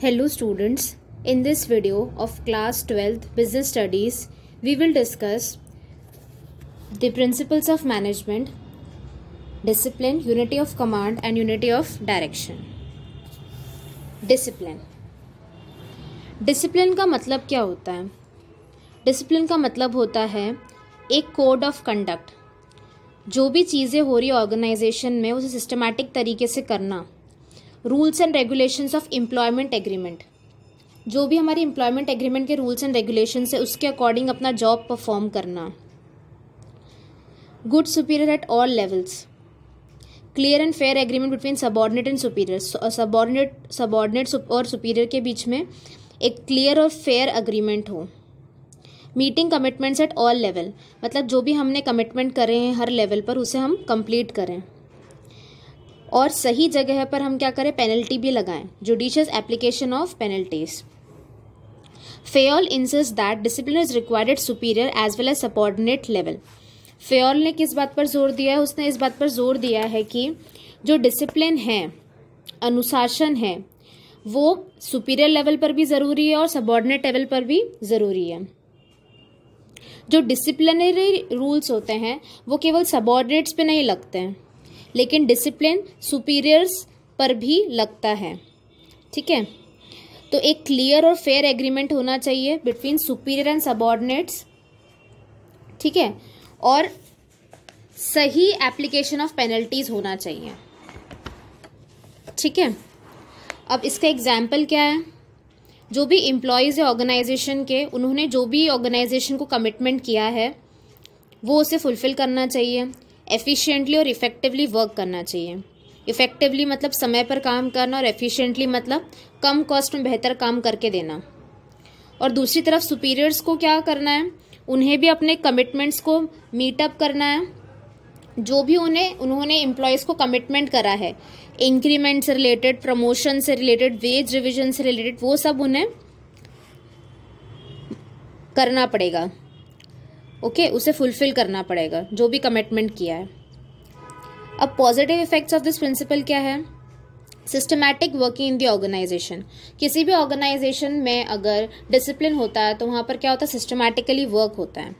Hello students, in this video of class 12th business studies, we will discuss the principles of management, discipline, unity of command and unity of direction. Discipline. Discipline का मतलब क्या होता है? Discipline का मतलब होता है एक कोड ऑफ कंडक्ट। जो भी चीज़ें हो रही ऑर्गेनाइजेशन में उसे सिस्टमैटिक तरीके से करना। Rules and regulations of employment agreement, जो भी हमारी एम्प्लॉयमेंट एग्रीमेंट के रूल्स एंड रेगुलेशंस है उसके अकॉर्डिंग अपना जॉब परफॉर्म करना। Good superior at all levels, clear and fair agreement between subordinate and superior. Subordinate और सुपीरियर के बीच में एक क्लियर और फेयर अग्रीमेंट हो। Meeting commitments at all level, मतलब जो भी हमने कमिटमेंट करे हैं हर लेवल पर उसे हम कंप्लीट करें और सही जगह पर हम क्या करें, पेनल्टी भी लगाएं। Judicious application of penalties. Fayol insist that discipline is required at superior as well as subordinate level. Fayol ने किस बात पर जोर दिया है? उसने इस बात पर जोर दिया है कि जो डिसिप्लिन है, अनुशासन है, वो सुपीरियर लेवल पर भी ज़रूरी है और सबॉर्डिनेट लेवल पर भी ज़रूरी है। जो डिसिप्लिनरी रूल्स होते हैं वो केवल सबॉर्डिनेट्स पे नहीं लगते हैं, लेकिन डिसिप्लिन सुपीरियर्स पर भी लगता है। ठीक है, तो एक क्लियर और फेयर एग्रीमेंट होना चाहिए बिटवीन सुपीरियर एंड सबॉर्डिनेट्स। ठीक है, और सही एप्लीकेशन ऑफ पेनल्टीज होना चाहिए। ठीक है, अब इसका एग्जाम्पल क्या है? जो भी एम्प्लॉयज़ है ऑर्गेनाइजेशन के, उन्होंने जो भी ऑर्गेनाइजेशन को कमिटमेंट किया है वो उसे फुलफिल करना चाहिए। एफिशिएंटली और इफ़ेक्टिवली वर्क करना चाहिए। इफ़ेक्टिवली मतलब समय पर काम करना और एफिशिएंटली मतलब कम कॉस्ट में बेहतर काम करके देना। और दूसरी तरफ सुपीरियर्स को क्या करना है? उन्हें भी अपने कमिटमेंट्स को मीटअप करना है। जो भी उन्होंने एम्प्लॉयज़ को कमिटमेंट करा है, इंक्रीमेंट से रिलेटेड, प्रमोशन से रिलेटेड, वेज रिविजन से रिलेटेड, वो सब उन्हें करना पड़ेगा। ओके, उसे फुलफिल करना पड़ेगा जो भी कमिटमेंट किया है। अब positive effects of this principle क्या है? Systematic working in the organization. किसी भी ऑर्गेनाइजेशन में अगर डिसिप्लिन होता है तो वहाँ पर क्या होता है, सिस्टमैटिकली वर्क होता है।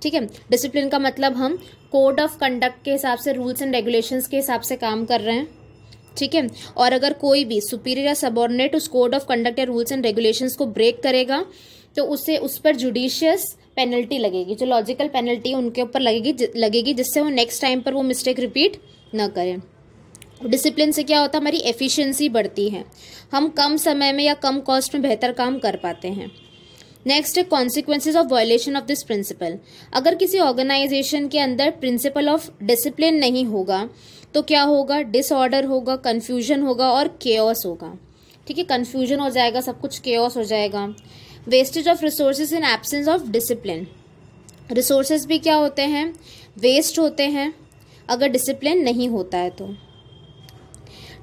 ठीक है, डिसिप्लिन का मतलब हम कोड ऑफ कंडक्ट के हिसाब से, रूल्स एंड रेगुलेशंस के हिसाब से काम कर रहे हैं। ठीक है, और अगर कोई भी सुपीरियर या सबॉर्डिनेट उस कोड ऑफ कंडक्ट या रूल्स एंड रेगुलेशंस को ब्रेक करेगा तो उस पर जुडिशियस पेनल्टी लगेगी। जो लॉजिकल पेनल्टी उनके ऊपर लगेगी जिससे वो नेक्स्ट टाइम पर वो मिस्टेक रिपीट न करें। डिसिप्लिन से क्या होता है, हमारी एफिशिएंसी बढ़ती है, हम कम समय में या कम कॉस्ट में बेहतर काम कर पाते हैं। नेक्स्ट है consequences of violation of this principal. अगर किसी ऑर्गेनाइजेशन के अंदर प्रिंसिपल ऑफ डिसिप्लिन नहीं होगा तो क्या होगा? डिसऑर्डर होगा, कन्फ्यूजन होगा और केओस होगा। ठीक है, कन्फ्यूजन हो जाएगा, सब कुछ केओस हो जाएगा। Wastage of resources in absence of discipline. Resources भी क्या होते हैं? वेस्ट होते हैं अगर डिसिप्लिन नहीं होता है तो।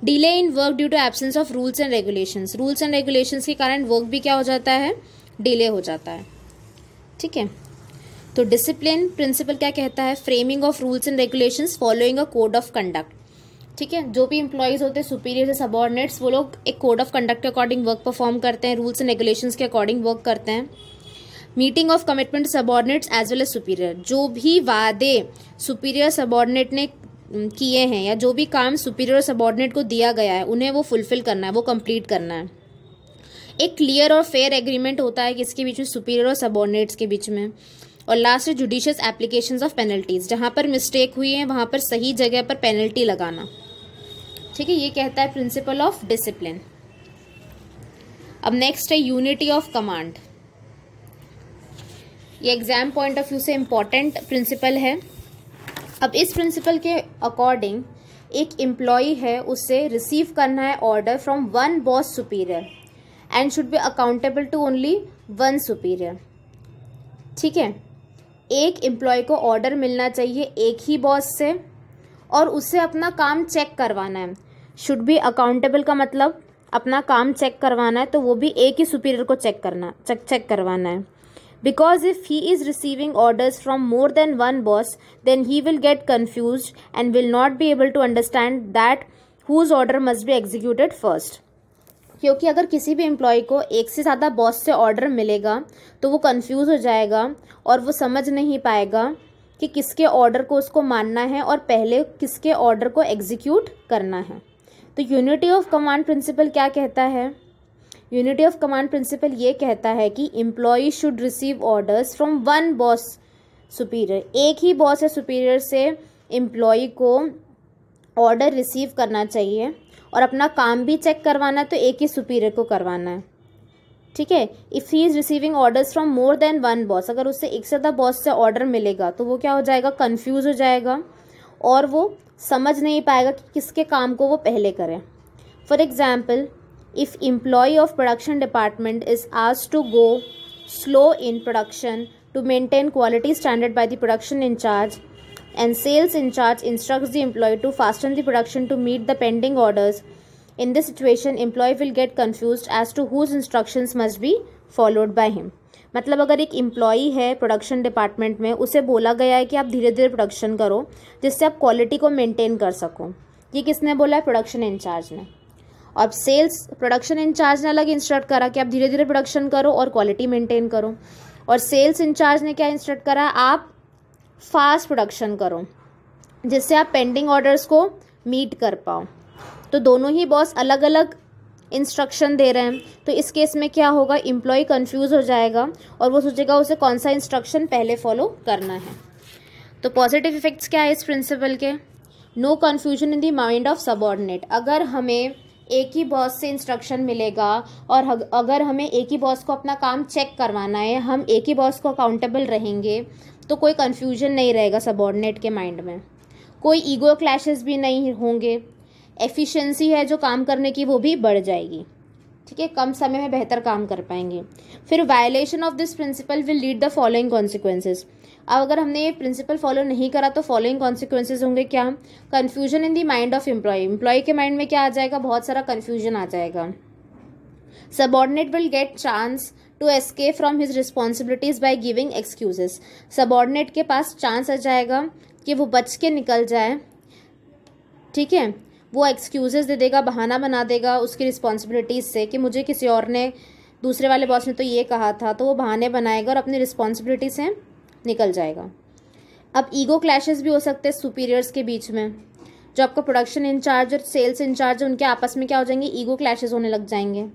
Delay in work due to absence of rules and regulations. Rules and regulations के कारण वर्क भी क्या हो जाता है? डिले हो जाता है। ठीक है, तो डिसिप्लिन प्रिंसिपल क्या कहता है? Framing of rules and regulations following a code of conduct. ठीक है, जो भी एम्प्लॉयज़ होते हैं, सुपीरियर से सबॉर्डिनेट्स, वो लोग एक कोड ऑफ कंडक्ट के अकॉर्डिंग वर्क परफॉर्म करते हैं, रूल्स एंड रेगुलेशंस के अकॉर्डिंग वर्क करते हैं। Meeting of commitment subordinates as well as superior. जो भी वादे सुपीरियर सबॉर्डिनेट ने किए हैं या जो भी काम सुपीरियर और सबॉर्डिनेट को दिया गया है उन्हें वो फुलफिल करना है, वो कंप्लीट करना है। एक क्लियर और फेयर एग्रीमेंट होता है किसके बीच में? सुपीरियर और सबॉर्डिनेट्स के बीच में। और लास्ट है जुडिशियस एप्लीकेशंस ऑफ पेनल्टीज। जहाँ पर मिस्टेक हुई है वहाँ पर सही जगह पर पेनल्टी लगाना। ठीक है, ये कहता है प्रिंसिपल ऑफ डिसिप्लिन। अब नेक्स्ट है यूनिटी ऑफ कमांड। ये एग्जाम पॉइंट ऑफ व्यू से इम्पॉर्टेंट प्रिंसिपल है। अब इस प्रिंसिपल के अकॉर्डिंग एक एम्प्लॉय है, उससे रिसीव करना है order from one boss superior and should be accountable to only one superior. ठीक है, एक एम्प्लॉय को ऑर्डर मिलना चाहिए एक ही बॉस से और उससे अपना काम चेक करवाना है। शुड बी अकाउंटेबल का मतलब अपना काम चेक करवाना है, तो वो भी एक ही सुपीरियर को चेक करवाना है। Because if he is receiving orders from more than one boss, then he will get confused and will not be able to understand that whose order must be executed first. क्योंकि अगर किसी भी employ को एक से ज़्यादा boss से order मिलेगा तो वो कंफ्यूज हो जाएगा और वो समझ नहीं पाएगा कि किसके ऑर्डर को उसको मानना है और पहले किसके ऑर्डर को एग्जीक्यूट करना है। तो यूनिटी ऑफ कमांड प्रिंसिपल क्या कहता है? यूनिटी ऑफ कमांड प्रिंसिपल ये कहता है कि employee should receive orders from one boss superior. एक ही बॉस या सुपीरियर से एम्प्लॉय को ऑर्डर रिसीव करना चाहिए और अपना काम भी चेक करवाना है तो एक ही सुपीरियर को करवाना है। ठीक है। If he is receiving orders from more than one boss, अगर उससे एक से ज़्यादा बॉस से ऑर्डर मिलेगा तो वो क्या हो जाएगा? कंफ्यूज हो जाएगा और वो समझ नहीं पाएगा कि किसके काम को वो पहले करें। For example, if employee of production department is asked to go slow in production to maintain quality standard by the production incharge and sales in charge instructs the employee to fasten the production to meet the pending orders. In this situation, employee will get confused as to whose instructions must be followed by him. मतलब अगर एक employee है production department में, उसे बोला गया है कि आप धीरे धीरे प्रोडक्शन करो जिससे आप क्वालिटी को मेंटेन कर सको। ये किसने बोला है? प्रोडक्शन इंचार्ज ने। अब सेल्स प्रोडक्शन इंचार्ज ने अलग इंस्ट्रक्ट करा कि आप धीरे धीरे प्रोडक्शन करो और क्वालिटी मेंटेन करो, और सेल्स इंचार्ज ने क्या इंस्ट्रक्ट करा? आप फास्ट प्रोडक्शन करो जिससे आप पेंडिंग ऑर्डर्स को मीट कर पाओ। तो दोनों ही बॉस अलग अलग इंस्ट्रक्शन दे रहे हैं, तो इस केस में क्या होगा? एम्प्लॉय कंफ्यूज हो जाएगा और वो सोचेगा उसे कौन सा इंस्ट्रक्शन पहले फॉलो करना है। तो पॉजिटिव इफेक्ट्स क्या है इस प्रिंसिपल के? No confusion in the mind of subordinate. अगर हमें एक ही बॉस से इंस्ट्रक्शन मिलेगा और अगर हमें एक ही बॉस को अपना काम चेक करवाना है, हम एक ही बॉस को अकाउंटेबल रहेंगे, तो कोई कन्फ्यूजन नहीं रहेगा सबऑर्डिनेट के माइंड में, कोई ईगो क्लैशेस भी नहीं होंगे, एफिशिएंसी है जो काम करने की वो भी बढ़ जाएगी। ठीक है, कम समय में बेहतर काम कर पाएंगे। फिर violation of this principal will lead the following consequences. अब अगर हमने ये प्रिंसिपल फॉलो नहीं करा तो फॉलोइंग कॉन्सिक्वेंसेज होंगे क्या? Confusion in the mind of employee. Employee के माइंड में क्या आ जाएगा? बहुत सारा कन्फ्यूजन आ जाएगा। Subordinate will get chance to escape from his responsibilities by giving excuses. Subordinate के पास चांस आ जाएगा कि वो बच के निकल जाए। ठीक है, वो एक्सक्यूजेस दे देगा, बहाना बना देगा उसकी रिस्पॉन्सिबिलिटीज से कि मुझे किसी और ने, दूसरे वाले बॉस ने तो ये कहा था, तो वो बहाने बनाएगा और अपनी रिस्पॉन्सिबिलिटी से निकल जाएगा। अब ईगो क्लैशेस भी हो सकते हैं सुपीरियर्स के बीच में। जो आपका प्रोडक्शन इंचार्ज और सेल्स इंचार्ज है उनके आपस में क्या हो जाएंगे? ईगो क्लैशेस होने लग जाएंगे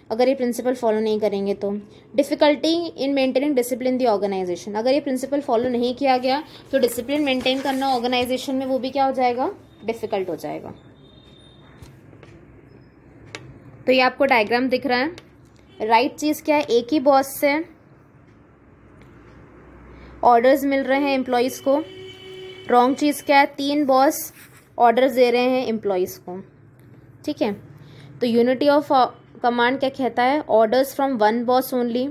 अगर ये प्रिंसिपल फॉलो नहीं करेंगे तो। Difficulty in maintaining discipline the organization. अगर ये प्रिंसिपल फॉलो नहीं किया गया तो डिसिप्लिन मेंटेन करना ऑर्गेनाइजेशन में वो भी क्या हो जाएगा? डिफिकल्ट हो जाएगा। तो ये आपको डायग्राम दिख रहा है। राइट चीज़ क्या है? एक ही बॉस से ऑर्डर्स मिल रहे हैं एम्प्लॉयज़ को। रॉन्ग चीज़ क्या है? 3 बॉस ऑर्डर्स दे रहे हैं एम्प्लॉयज़ को। ठीक है, तो यूनिटी ऑफ कमांड क्या कहता है? Orders from one boss only.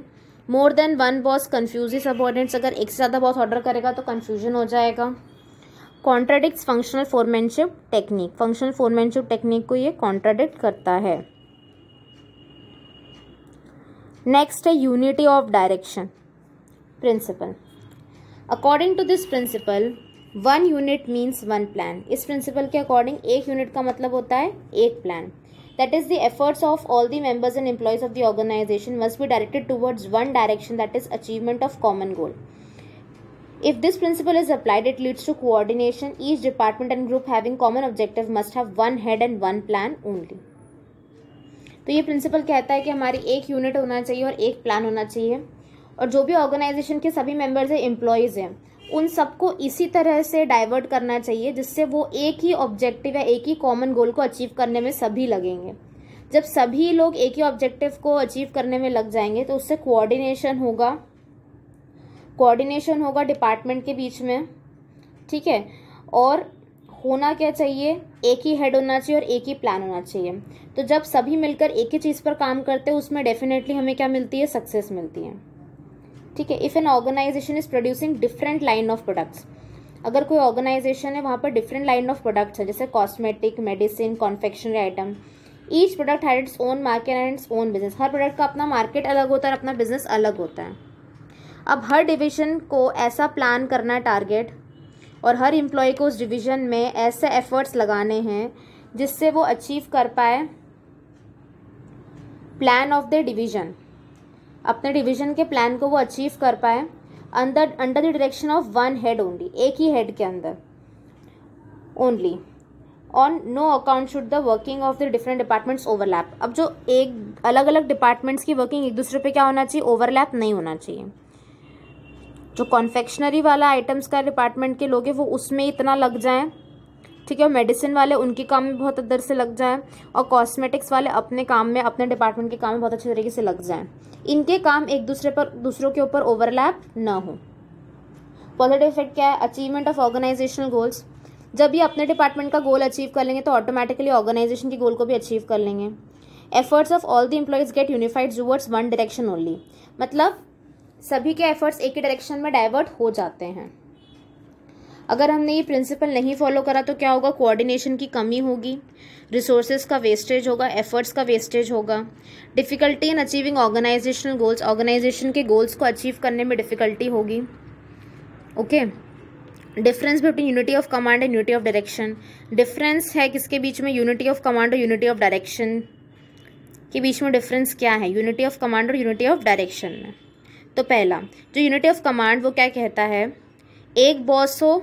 More than one boss confuse subordinates. अगर एक से ज़्यादा बॉस ऑर्डर करेगा तो कंफ्यूजन हो जाएगा। Contradicts functional foremanship technique. Functional foremanship technique को ये कॉन्ट्राडिक्ट करता है। नेक्स्ट है unity of direction principle. According to this principle 1 unit means 1 plan. इस प्रिंसिपल के अकॉर्डिंग 1 यूनिट का मतलब होता है 1 plan. That is, the efforts of all the members and employees of the organization must be directed towards one direction, that is achievement of common goal. If this principle is applied, it leads to coordination. Each department and group having common objective must have one head and one plan only. तो ये principal कहता है कि हमारी एक unit होना चाहिए और एक प्लान होना चाहिए, और जो भी ऑर्गेनाइजेशन के सभी मेंबर्स हैं, एम्प्लॉयज़ हैं, उन सबको इसी तरह से डाइवर्ट करना चाहिए जिससे वो एक ही ऑब्जेक्टिव या एक ही कॉमन गोल को अचीव करने में सभी लगेंगे। जब सभी लोग एक ही ऑब्जेक्टिव को अचीव करने में लग जाएंगे तो उससे कोऑर्डिनेशन होगा डिपार्टमेंट के बीच में। ठीक है, और होना क्या चाहिए? एक ही हेड होना चाहिए और एक ही प्लान होना चाहिए। तो जब सभी मिलकर एक ही चीज़ पर काम करते हैं उसमें डेफिनेटली हमें क्या मिलती है? सक्सेस मिलती है। ठीक है, if an organization is producing different line of products. अगर कोई ऑर्गेनाइजेशन है वहाँ पर डिफरेंट लाइन ऑफ प्रोडक्ट्स है, जैसे cosmetic, medicine, confectionery item, each product had its own market and its own business. Her product का अपना मार्केट अलग होता है और अपना बिजनेस अलग होता है। अब हर डिवीजन को ऐसा प्लान करना टारगेट, और हर एम्प्लॉय को उस डिवीजन में ऐसे एफर्ट्स लगाने हैं जिससे वो अचीव कर पाए प्लान ऑफ द डिवीजन, अपने डिवीजन के प्लान को वो अचीव कर पाए under the direction of one head only, एक ही हेड के अंदर only. On no account should the working of the different departments overlap. अब जो एक अलग अलग डिपार्टमेंट्स की वर्किंग एक दूसरे पे क्या होना चाहिए, ओवरलैप नहीं होना चाहिए। जो कॉन्फेक्शनरी वाला आइटम्स का डिपार्टमेंट के लोग हैं वो उसमें इतना लग जाएं, ठीक है, मेडिसिन वाले उनके काम में बहुत अंदर से लग जाएं, और कॉस्मेटिक्स वाले अपने काम में, अपने डिपार्टमेंट के काम में बहुत अच्छे तरीके से लग जाएं। इनके काम एक दूसरों के ऊपर ओवरलैप ना हो। पॉजिटिव इफेक्ट क्या है, अचीवमेंट ऑफ ऑर्गेनाइजेशनल गोल्स। जब ये अपने डिपार्टमेंट का गोल अचीव कर लेंगे तो ऑटोमेटिकली ऑर्गेनाइजेशन की गोल को भी अचीव कर लेंगे। Efforts of all the employees get unified towards one direction only, मतलब सभी के एफर्ट्स एक ही डायरेक्शन में डाइवर्ट हो जाते हैं। अगर हमने ये प्रिंसिपल नहीं फॉलो करा तो क्या होगा, कोऑर्डिनेशन की कमी होगी, रिसोर्सेज का वेस्टेज होगा, एफर्ट्स का वेस्टेज होगा, difficulty in achieving organizational goals, organization के गोल्स को अचीव करने में डिफिकल्टी होगी। Okay, difference between unity of command and unity of direction. Difference है किसके बीच में, यूनिटी ऑफ कमांड और यूनिटी ऑफ डायरेक्शन के बीच में डिफरेंस क्या है, यूनिटी ऑफ कमांड और यूनिटी ऑफ डायरेक्शन में। तो पहला जो यूनिटी ऑफ कमांड वो क्या कहता है, एक बॉस हो,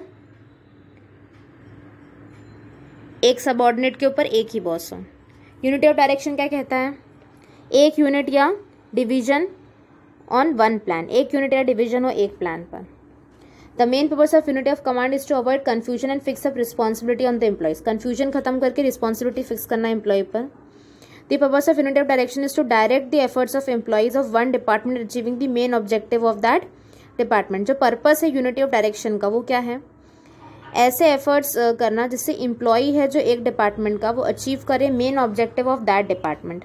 एक सबऑर्डिनेट के ऊपर एक ही बॉस हो। यूनिटी ऑफ डायरेक्शन क्या कहता है, एक यूनिट या डिवीजन ऑन वन प्लान, एक यूनिट या डिवीजन हो एक प्लान पर। The main purpose of unity of command is to avoid confusion and fix up responsibility on the employees, confusion खत्म करके रिस्पॉन्सिबिलिटी फिक्स करना एम्प्लॉय पर। The purpose of unity of direction is to direct the efforts of employees of one department achieving the main objective of that department. जो purpose है unity of direction का वो क्या है, ऐसे एफर्ट्स करना जिससे एम्प्लॉय है जो एक डिपार्टमेंट का वो अचीव करे main objective of that department.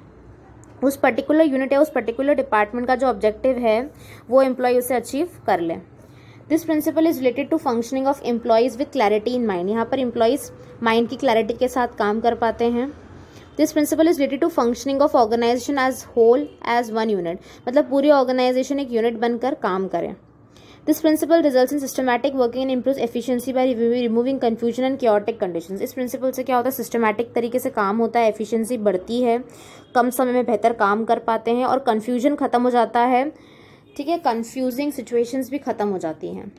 उस पर्टिकुलर यूनिट या उस पर्टिकुलर डिपार्टमेंट का जो ऑब्जेक्टिव है वो एम्प्लॉय उसे अचीव कर ले। This principle is related to functioning of employees with clarity in mind, यहाँ पर एम्प्लॉयज माइंड की क्लैरिटी के साथ काम कर पाते हैं। This principle is related to functioning of organization as whole as one unit, मतलब पूरी ऑर्गेनाइजेशन एक यूनिट बनकर काम करें। This principle results in systematic working and improves efficiency by removing confusion and chaotic conditions. इस प्रिंसिपल से क्या होता है, सिस्टमैटिक तरीके से काम होता है, एफिशिएंसी बढ़ती है, कम समय में बेहतर काम कर पाते हैं और कन्फ्यूजन खत्म हो जाता है, ठीक है, कन्फ्यूजिंग सिचुएशंस भी खत्म हो जाती हैं।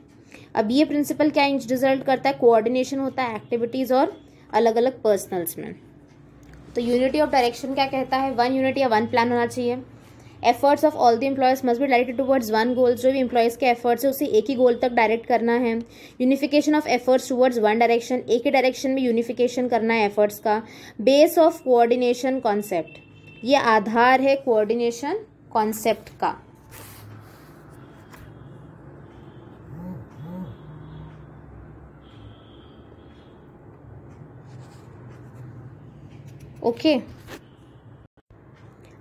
अब ये प्रिंसिपल क्या रिजल्ट करता है, कोऑर्डिनेशन होता है एक्टिविटीज़ और अलग अलग पर्सनल्स में। तो यूनिटी ऑफ डायरेक्शन क्या कहता है, वन यूनिट या वन प्लान होना चाहिए। Efforts of all the employees must be directed towards one goal, जो भी एम्प्लॉयज़ के एफर्ट्स है उसे एक ही गोल तक डायरेक्ट करना है। Unification of efforts towards one direction, एक ही डायरेक्शन में यूनिफिकेशन करना है एफर्ट्स का। बेस ऑफ कोऑर्डिनेशन कॉन्सेप्ट, ये आधार है कोऑर्डिनेशन कॉन्सेप्ट का। Okay,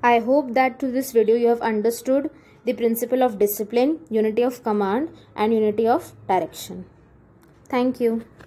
I hope that through this video you have understood the principle of discipline, unity of command and unity of direction. Thank you.